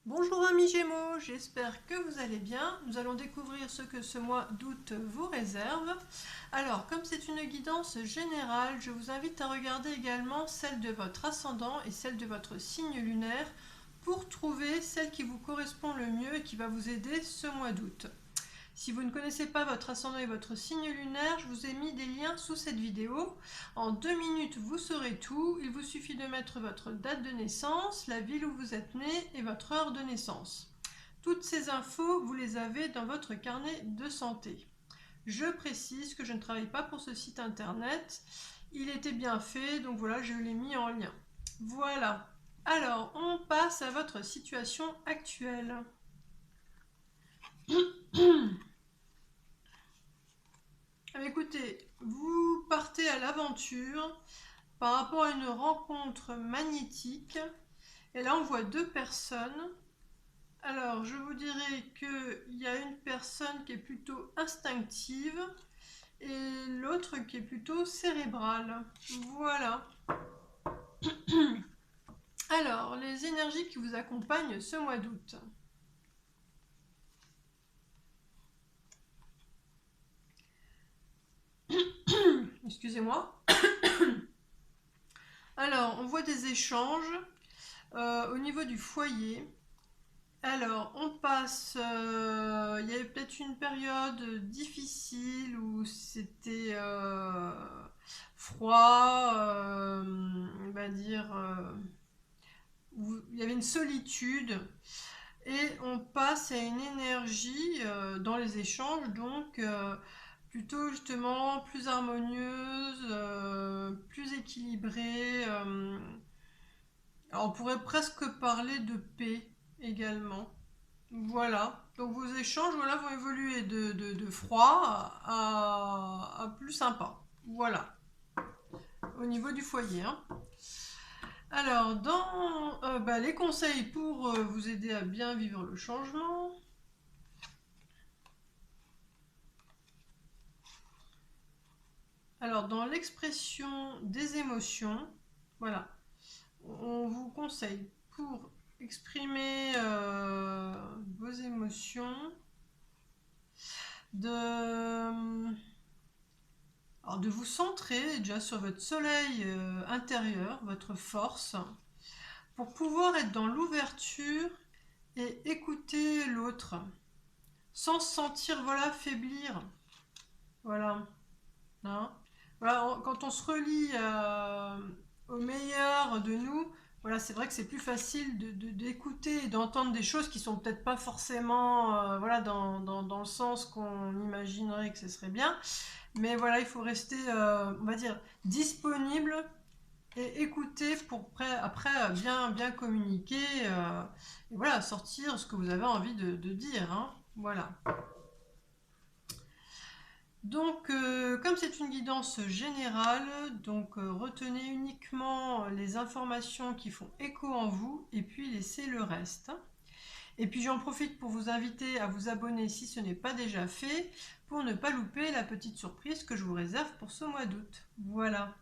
Bonjour amis Gémeaux, j'espère que vous allez bien. Nous allons découvrir ce que ce mois d'août vous réserve. Alors, comme c'est une guidance générale, je vous invite à regarder également celle de votre ascendant et celle de votre signe lunaire pour trouver celle qui vous correspond le mieux et qui va vous aider ce mois d'août. Si vous ne connaissez pas votre ascendant et votre signe lunaire, je vous ai mis des liens sous cette vidéo. En 2 minutes, vous saurez tout. Il vous suffit de mettre votre date de naissance, la ville où vous êtes né et votre heure de naissance. Toutes ces infos, vous les avez dans votre carnet de santé. Je précise que je ne travaille pas pour ce site internet. Il était bien fait, donc voilà, je l'ai mis en lien. Voilà. Alors, on passe à votre situation actuelle. Écoutez, vous partez à l'aventure par rapport à une rencontre magnétique. Et là, on voit deux personnes. Alors, je vous dirais qu'il y a une personne qui est plutôt instinctive et l'autre qui est plutôt cérébrale. Voilà. Alors, les énergies qui vous accompagnent ce mois d'août. Excusez-moi. Alors, on voit des échanges au niveau du foyer. Alors, on passe, il y avait peut-être une période difficile où c'était froid, on va dire, où il y avait une solitude, et on passe à une énergie dans les échanges, donc plutôt justement plus harmonieuse, plus équilibrée. Alors, on pourrait presque parler de paix également. Voilà, donc vos échanges voilà, vont évoluer de froid à plus sympa. Voilà, au niveau du foyer, hein. Alors, dans les conseils pour vous aider à bien vivre le changement. Alors, dans l'expression des émotions, voilà, on vous conseille pour exprimer vos émotions de de vous centrer déjà sur votre soleil intérieur, votre force, pour pouvoir être dans l'ouverture et écouter l'autre, sans se sentir voilà, faiblir. Voilà. Hein. Voilà, quand on se relie au meilleur de nous, voilà, c'est vrai que c'est plus facile d'écouter et d'entendre des choses qui sont peut-être pas forcément voilà, dans le sens qu'on imaginerait que ce serait bien. Mais voilà, il faut rester, on va dire, disponible et écouter pour après bien communiquer et voilà, sortir ce que vous avez envie de dire, hein. Voilà. Donc, comme c'est une guidance générale, donc retenez uniquement les informations qui font écho en vous et puis laissez le reste. Et puis j'en profite pour vous inviter à vous abonner si ce n'est pas déjà fait, pour ne pas louper la petite surprise que je vous réserve pour ce mois d'août. Voilà.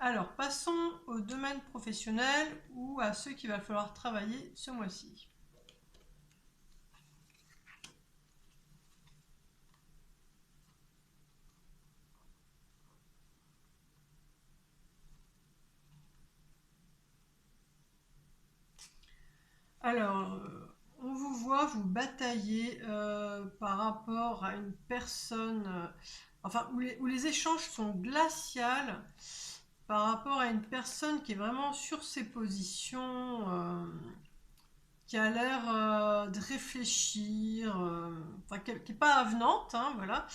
Alors passons au domaine professionnel ou à ceux qu'il va falloir travailler ce mois-ci. Alors, on vous voit vous batailler par rapport à une personne, enfin, où les échanges sont glaciales par rapport à une personne qui est vraiment sur ses positions, qui a l'air de réfléchir, enfin, qui n'est pas avenante, hein, voilà.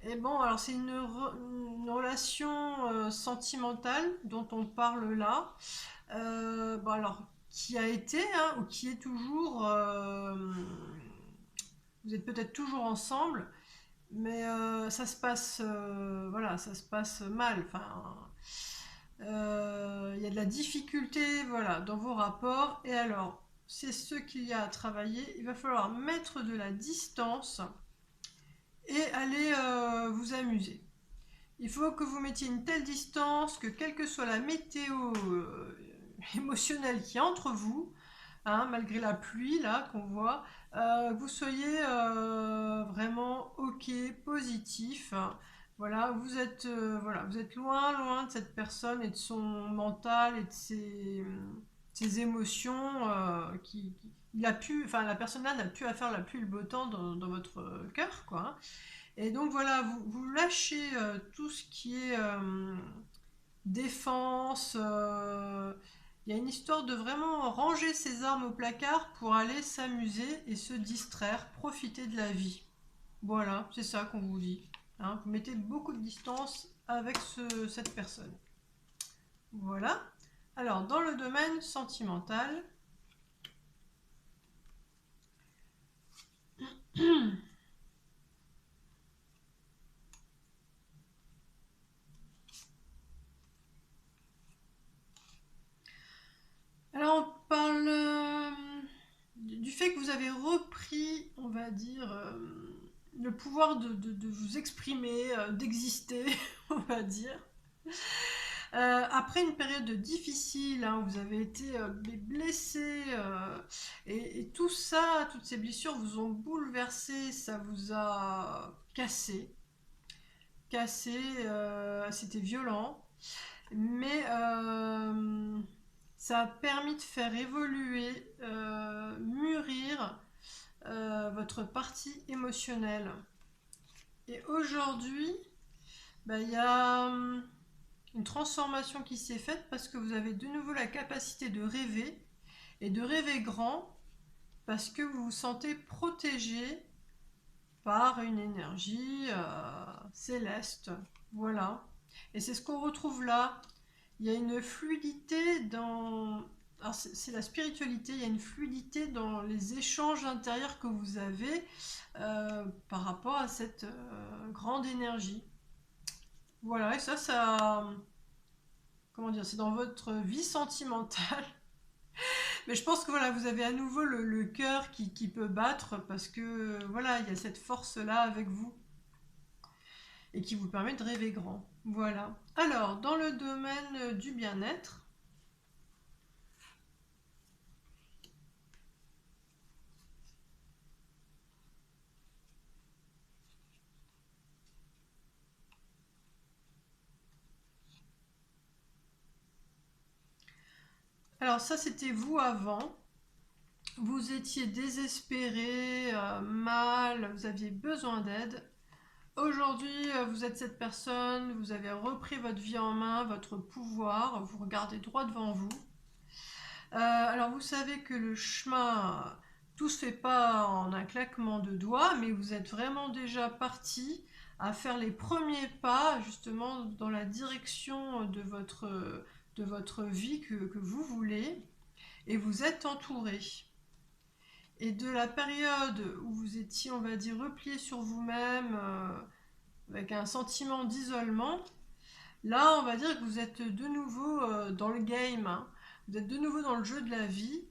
Et bon, alors c'est une relation sentimentale dont on parle là. Bon, alors, qui a été, hein, ou qui est toujours, vous êtes peut-être toujours ensemble, mais ça se passe, voilà, ça se passe mal. Enfin, il y a de la difficulté, voilà, dans vos rapports. Et alors, c'est ce qu'il y a à travailler. Il va falloir mettre de la distance et aller vous amuser. Il faut que vous mettiez une telle distance que quelle que soit la météo émotionnelle qui est entre vous, hein, malgré la pluie là qu'on voit, vous soyez vraiment ok, positif. Voilà, voilà, vous êtes loin, loin de cette personne et de son mental et de ses émotions il a pu, enfin la personne là n'a pu à faire la pluie et le beau temps dans votre cœur, quoi, hein. Et donc voilà, vous lâchez tout ce qui est défense. Il y a une histoire de vraiment ranger ses armes au placard pour aller s'amuser et se distraire, profiter de la vie. Voilà, c'est ça qu'on vous dit, hein. Vous mettez beaucoup de distance avec cette personne. Voilà. Alors, dans le domaine sentimental, alors on parle du fait que vous avez repris, on va dire, le pouvoir de vous exprimer, d'exister, on va dire. Après une période difficile, hein, vous avez été blessé, et tout ça, toutes ces blessures vous ont bouleversé, ça vous a cassé, c'était violent, mais ça a permis de faire évoluer, mûrir votre partie émotionnelle. Et aujourd'hui, bah, il y a une transformation qui s'est faite parce que vous avez de nouveau la capacité de rêver et de rêver grand parce que vous vous sentez protégé par une énergie céleste. Voilà. Et c'est ce qu'on retrouve là. Il y a une fluidité dans... Alors c'est la spiritualité, il y a une fluidité dans les échanges intérieurs que vous avez par rapport à cette grande énergie. Voilà, et ça, comment dire, c'est dans votre vie sentimentale. Mais je pense que voilà, vous avez à nouveau le cœur qui peut battre parce que voilà, il y a cette force-là avec vous et qui vous permet de rêver grand. Voilà. Alors, dans le domaine du bien-être, alors ça c'était vous avant, vous étiez désespéré, mal, vous aviez besoin d'aide. Aujourd'hui, vous êtes cette personne, vous avez repris votre vie en main, votre pouvoir, vous regardez droit devant vous. Alors vous savez que le chemin, tout se fait pas en un claquement de doigts, mais vous êtes vraiment déjà parti à faire les premiers pas justement dans la direction de votre vie que vous voulez, et vous êtes entouré. Et de la période où vous étiez, on va dire, replié sur vous-même, avec un sentiment d'isolement, là, on va dire que vous êtes de nouveau dans le game, hein. Vous êtes de nouveau dans le jeu de la vie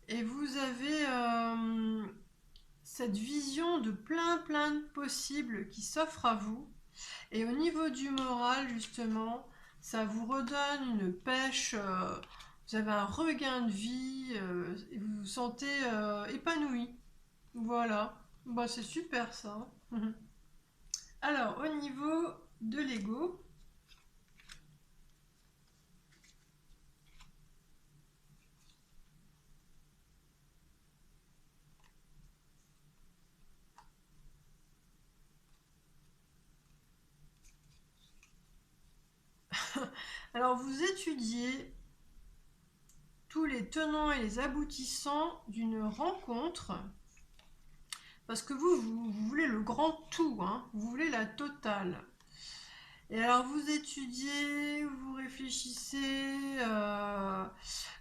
et vous avez cette vision de plein de possibles qui s'offrent à vous. Et au niveau du moral, justement, ça vous redonne une pêche, vous avez un regain de vie et vous vous sentez épanoui. Voilà, bah, c'est super ça. Alors, au niveau de l'ego, alors vous étudiez tous les tenants et les aboutissants d'une rencontre parce que vous voulez le grand tout, hein, vous voulez la totale. Et alors vous étudiez, vous réfléchissez,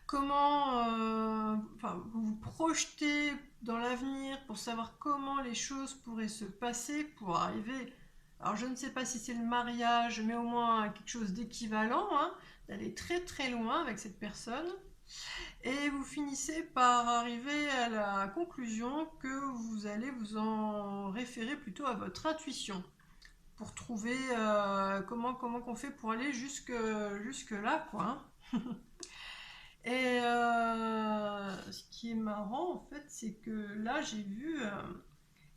comment, enfin, vous vous projetez dans l'avenir pour savoir comment les choses pourraient se passer pour arriver. Alors je ne sais pas si c'est le mariage, mais au moins quelque chose d'équivalent, hein, d'aller très loin avec cette personne. Et vous finissez par arriver à la conclusion que vous allez vous en référer plutôt à votre intuition pour trouver comment qu'on fait pour aller jusque là, quoi, hein. Et ce qui est marrant, en fait, c'est que là, j'ai vu,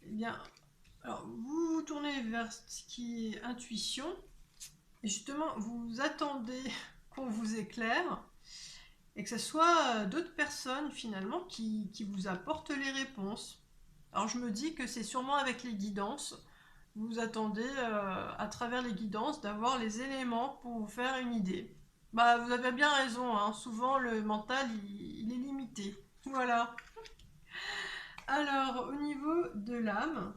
eh bien, alors vous vous tournez vers ce qui est intuition, et justement, vous attendez qu'on vous éclaire, et que ce soit d'autres personnes, finalement, qui vous apportent les réponses. Alors je me dis que c'est sûrement avec les guidances. Vous attendez, à travers les guidances, d'avoir les éléments pour vous faire une idée. Bah, vous avez bien raison, hein. Souvent le mental, il est limité. Voilà. Alors, au niveau de l'âme,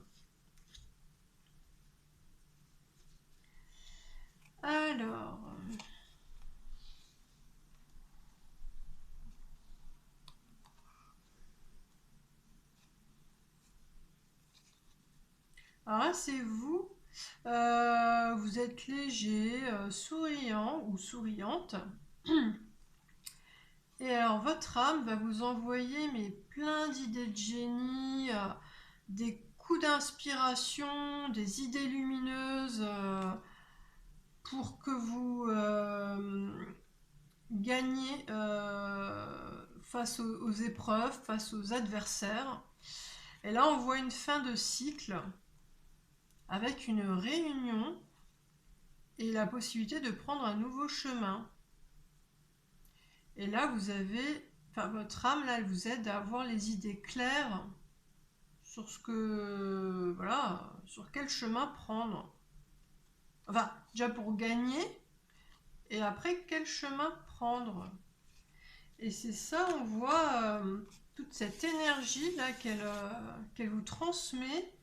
alors, là, c'est vous. Vous êtes léger, souriant ou souriante. Et alors, votre âme va vous envoyer mais plein d'idées de génie, des coups d'inspiration, des idées lumineuses pour que vous gagniez face aux épreuves, face aux adversaires. Et là, on voit une fin de cycle avec une réunion et la possibilité de prendre un nouveau chemin. Et là, vous avez, enfin, votre âme, là, elle vous aide à avoir les idées claires sur ce que, voilà, sur quel chemin prendre. Enfin, déjà pour gagner, et après, quel chemin prendre. Et c'est ça, on voit toute cette énergie là qu'elle vous transmet.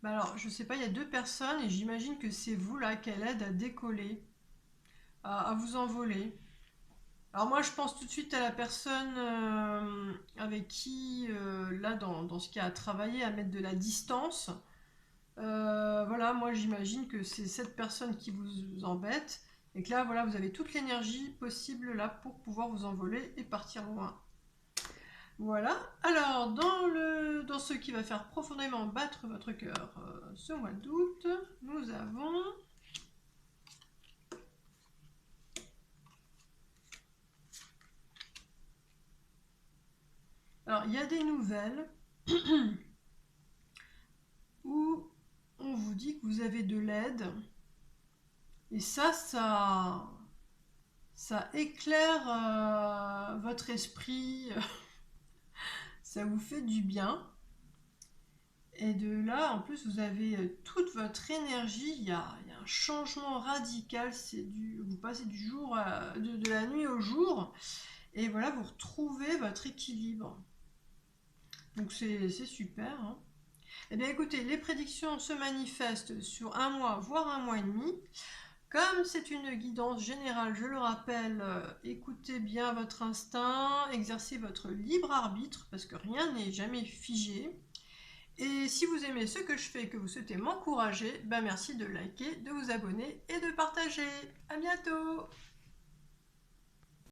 Bah alors, je sais pas, il y a deux personnes et j'imagine que c'est vous là qu'elle aide à décoller, à vous envoler. Alors moi, je pense tout de suite à la personne avec qui, là, dans ce qui a à travailler, à mettre de la distance. Voilà, moi j'imagine que c'est cette personne qui vous embête et que là, voilà, vous avez toute l'énergie possible là pour pouvoir vous envoler et partir loin. Voilà. Alors, dans ce qui va faire profondément battre votre cœur ce mois d'août, nous avons... Alors, il y a des nouvelles où on vous dit que vous avez de l'aide. Et ça éclaire votre esprit, ça vous fait du bien. Et de là, en plus, vous avez toute votre énergie, il y a un changement radical, vous passez de la nuit au jour, et voilà, vous retrouvez votre équilibre. Donc c'est super, hein. Eh bien écoutez, les prédictions se manifestent sur un mois, voire un mois et demi. Comme c'est une guidance générale, je le rappelle, écoutez bien votre instinct, exercez votre libre arbitre, parce que rien n'est jamais figé. Et si vous aimez ce que je fais et que vous souhaitez m'encourager, ben merci de liker, de vous abonner et de partager. À bientôt!